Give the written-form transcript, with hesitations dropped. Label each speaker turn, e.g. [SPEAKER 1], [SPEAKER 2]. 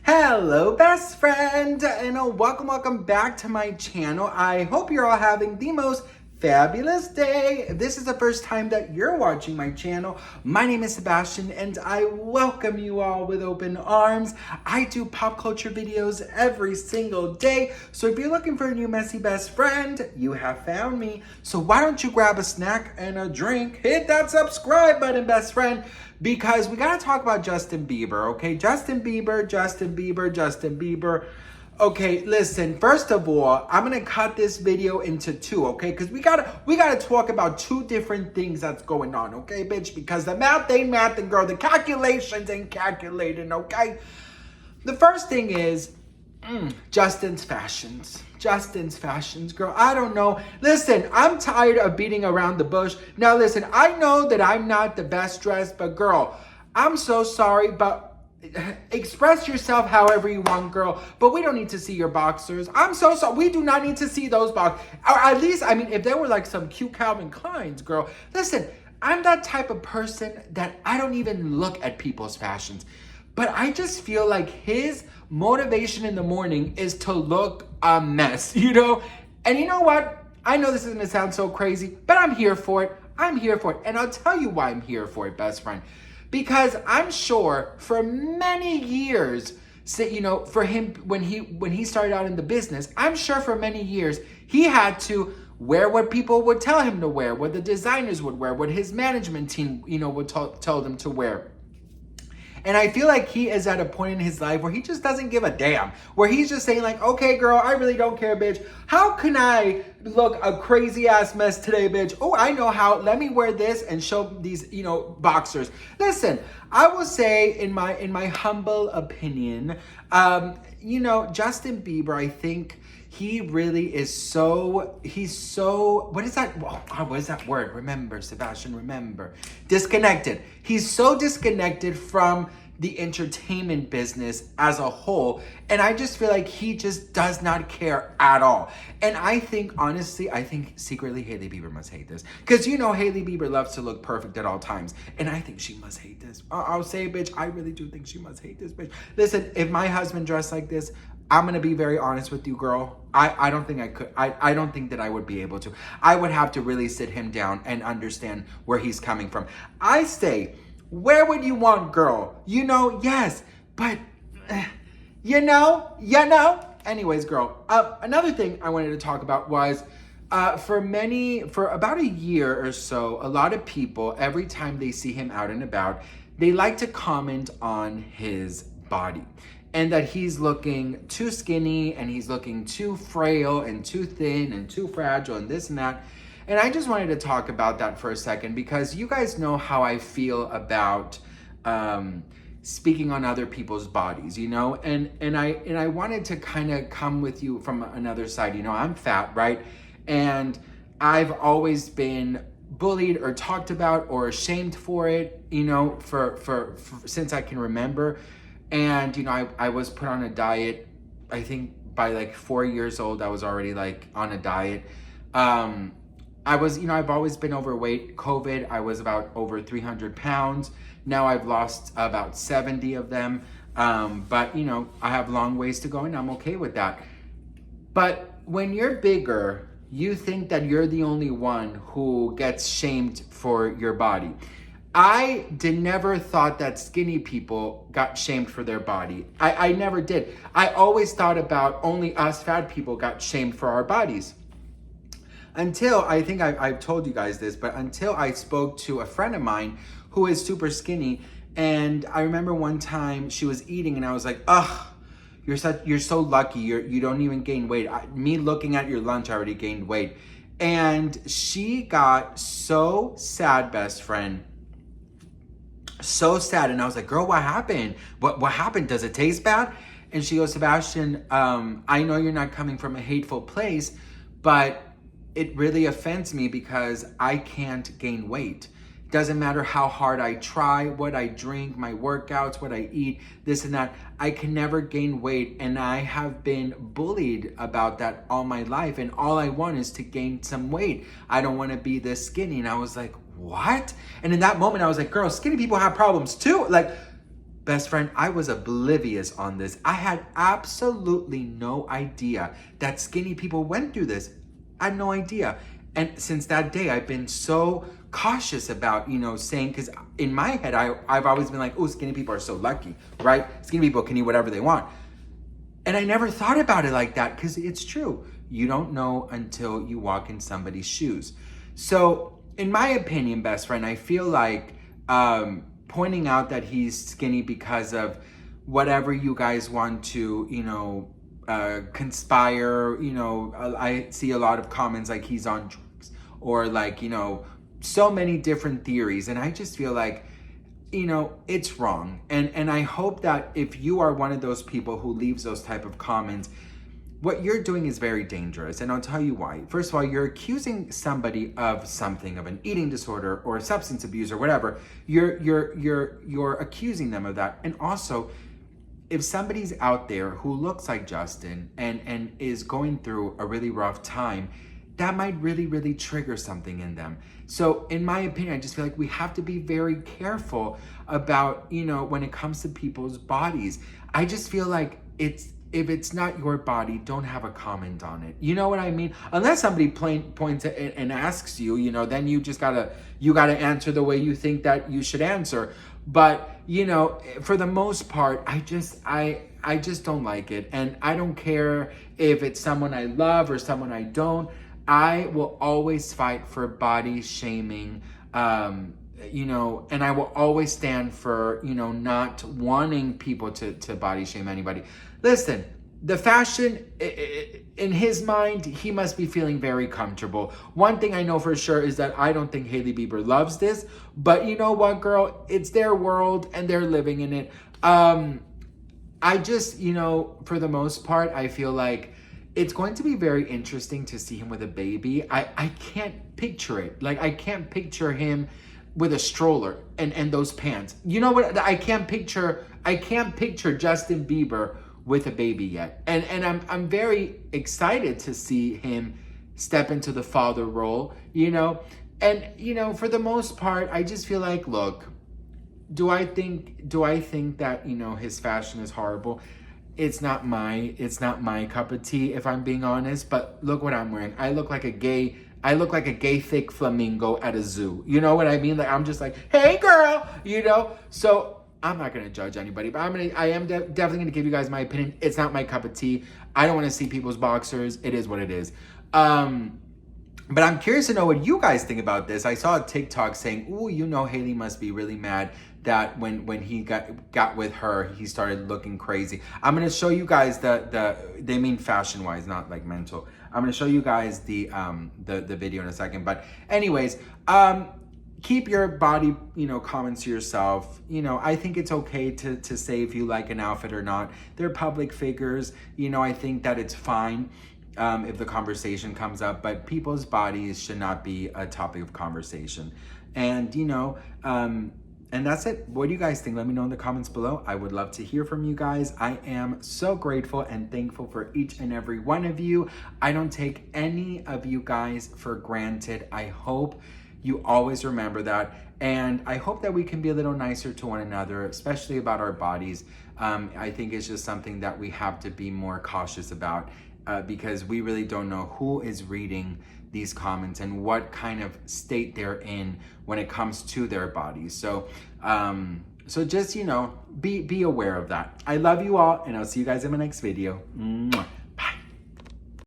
[SPEAKER 1] Hello, best friend, and welcome back to my channel. I hope you're all having the most fabulous day. If this is the first time that you're watching my channel, my name is Sebastian, and I welcome you all with open arms. I do pop culture videos every single day, so if you're looking for a new messy best friend, you have found me. So why don't you grab a snack and a drink, hit that subscribe button, best friend, because we gotta talk about Justin Bieber, okay? Justin Bieber. Okay, listen, first of all, I'm gonna cut this video into two, okay? Because we gotta talk about two different things that's going on, okay, bitch? Because the math ain't mathing, girl. The calculations ain't calculating, okay? The first thing is, Justin's fashions, girl. I don't know. Listen, I'm tired of beating around the bush. Now, listen, I know that I'm not the best dressed, but girl, I'm so sorry, but express yourself however you want, girl. But we don't need to see your boxers. I'm so sorry. We do not need to see those boxers. Or at least, I mean, if there were like some cute Calvin Kleins, girl. Listen, I'm that type of person that I don't even look at people's fashions. But I just feel like his motivation in the morning is to look a mess, you know? And you know what? I know this is gonna sound so crazy, but I'm here for it. And I'll tell you why I'm here for it, best friend. Because I'm sure for many years, you know, for him, when he started out in the business, I'm sure for many years, he had to wear what people would tell him to wear, what the designers would wear, what his management team, you know, would tell them to wear. And I feel like he is at a point in his life where he just doesn't give a damn. Where he's just saying like, okay, girl, I really don't care, bitch. How can I look a crazy ass mess today, bitch? Oh, I know how. Let me wear this and show these, you know, boxers. Listen, I will say in my humble opinion, you know, Justin Bieber, I think he really is he's so, what is that? What is that word? Remember, Sebastian, remember. Disconnected. He's so disconnected from the entertainment business as a whole. And I just feel like he just does not care at all. And I think, honestly, secretly Hailey Bieber must hate this. Because you know Hailey Bieber loves to look perfect at all times. And I think she must hate this. I'll say, bitch, I really do think she must hate this, bitch. Listen, if my husband dressed like this, I'm going to be very honest with you, girl. I don't think I could. I don't think that I would be able to. I would have to really sit him down and understand where he's coming from. I say, where would you want, girl? You know, yes, but you know. Anyways, girl, another thing I wanted to talk about was for about a year or so, a lot of people, every time they see him out and about, they like to comment on his body. And that he's looking too skinny and he's looking too frail and too thin and too fragile and this and that. And I just wanted to talk about that for a second because you guys know how I feel about speaking on other people's bodies, you know? And I wanted to kind of come with you from another side. You know, I'm fat, right? And I've always been bullied or talked about or ashamed for it, you know, for since I can remember. And, you know, I was put on a diet, I think by like 4 years old, I was already like on a diet. I've always been overweight. COVID, I was about over 300 pounds. Now I've lost about 70 of them. But, you know, I have long ways to go and I'm okay with that. But when you're bigger, you think that you're the only one who gets shamed for your body. I never thought that skinny people got shamed for their body. I never did. I always thought about only us fat people got shamed for our bodies. Until, I think I've told you guys this, but until I spoke to a friend of mine who is super skinny. And I remember one time she was eating and I was like, ugh, you're so lucky. You don't even gain weight. Me looking at your lunch, I already gained weight. And she got so sad, best friend. So sad. And I was like, girl, what happened? What happened? Does it taste bad? And she goes, Sebastian, I know you're not coming from a hateful place, but it really offends me because I can't gain weight. Doesn't matter how hard I try, what I drink, my workouts, what I eat, this and that. I can never gain weight. And I have been bullied about that all my life. And all I want is to gain some weight. I don't want to be this skinny. And I was like, what? And in that moment, I was like, girl, skinny people have problems too. Like, Best friend, I was oblivious on this. I had absolutely no idea that skinny people went through this. I had no idea. And since that day, I've been so cautious about, saying, because in my head, I've always been like, oh, skinny people are so lucky, right? Skinny people can eat whatever they want. And I never thought about it like that, because it's true. You don't know until you walk in somebody's shoes. So in my opinion, best friend, I feel like pointing out that he's skinny because of whatever you guys want to, conspire, I see a lot of comments like he's on drugs, or like, so many different theories. And I just feel like, it's wrong. And I hope that if you are one of those people who leaves those type of comments, what you're doing is very dangerous. And I'll tell you why. First of all, you're accusing somebody of something, of an eating disorder or substance abuse or whatever. You're accusing them of that. And also, if somebody's out there who looks like Justin and is going through a really rough time, that might really, really trigger something in them. So in my opinion, I just feel like we have to be very careful about, when it comes to people's bodies. I just feel like if it's not your body, don't have a comment on it. You know what I mean? Unless somebody points it and asks you, then you just gotta answer the way you think that you should answer. But, for the most part, I just don't like it. And I don't care if it's someone I love or someone I don't. I will always fight for body shaming, and I will always stand for, not wanting people to body shame anybody. Listen, the fashion, in his mind, he must be feeling very comfortable. One thing I know for sure is that I don't think Hailey Bieber loves this, but you know what, girl? It's their world and they're living in it. I just, for the most part, I feel like it's going to be very interesting to see him with a baby. I can't picture it. Like, I can't picture him with a stroller and those pants. You know what? I can't picture Justin Bieber with a baby yet. And I'm very excited to see him step into the father role, And, for the most part, I just feel like, look, do I think that, his fashion is horrible? It's not my cup of tea, if I'm being honest. But look what I'm wearing. I look like a gay thick flamingo at a zoo. You know what I mean? Like, I'm just like, hey girl, So I'm not gonna judge anybody, but I am definitely gonna give you guys my opinion. It's not my cup of tea. I don't want to see people's boxers. It is what it is. But I'm curious to know what you guys think about this. I saw a TikTok saying, ooh, Hailey must be really mad that when he got with her, he started looking crazy. I'm gonna show you guys they mean fashion wise, not like mental. I'm gonna show you guys the video in a second. But anyways, keep your body, comments to yourself. I think it's okay to say if you like an outfit or not. They're public figures. I think that it's fine if the conversation comes up, but people's bodies should not be a topic of conversation. And, and that's it. What do you guys think? Let me know in the comments below. I would love to hear from you guys. I am so grateful and thankful for each and every one of you. I don't take any of you guys for granted. I hope you always remember that. And I hope that we can be a little nicer to one another, especially about our bodies. I think it's just something that we have to be more cautious about because we really don't know who is reading these comments and what kind of state they're in when it comes to their bodies. So, so just, be aware of that. I love you all, and I'll see you guys in my next video. Mwah.